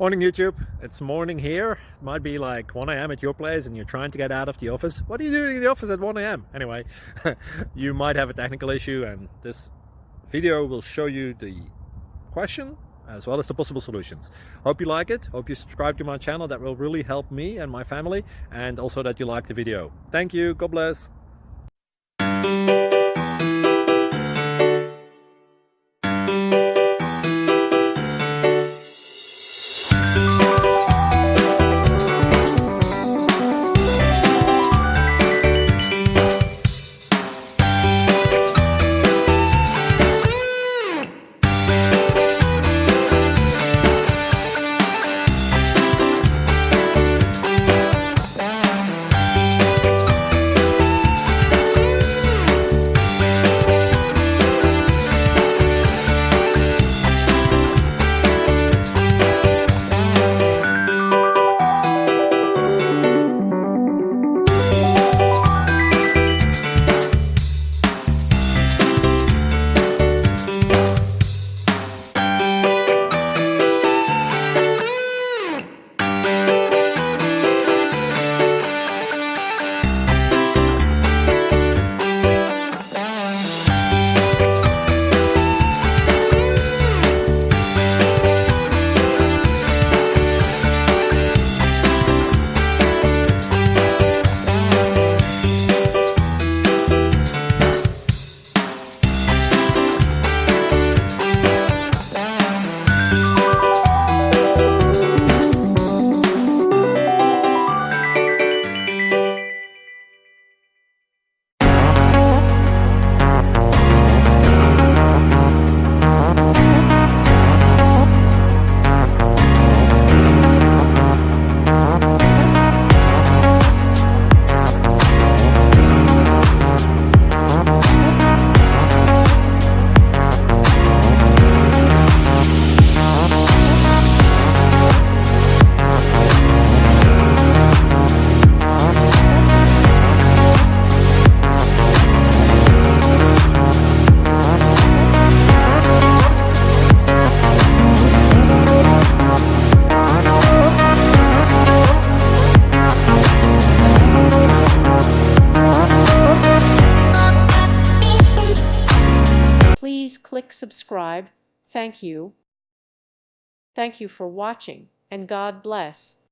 Morning YouTube, it's morning here. Might be like 1 a.m. at your place and you're trying to get out of the office. What are you doing in the office at 1 a.m.? Anyway, you might have a technical issue and this video will show you the question as well as the possible solutions. Hope you like it, hope you subscribe to my channel. That will really help me and my family, and also that you like the video. Thank you, God bless. Please click subscribe. Thank you. Thank you for watching, and God bless.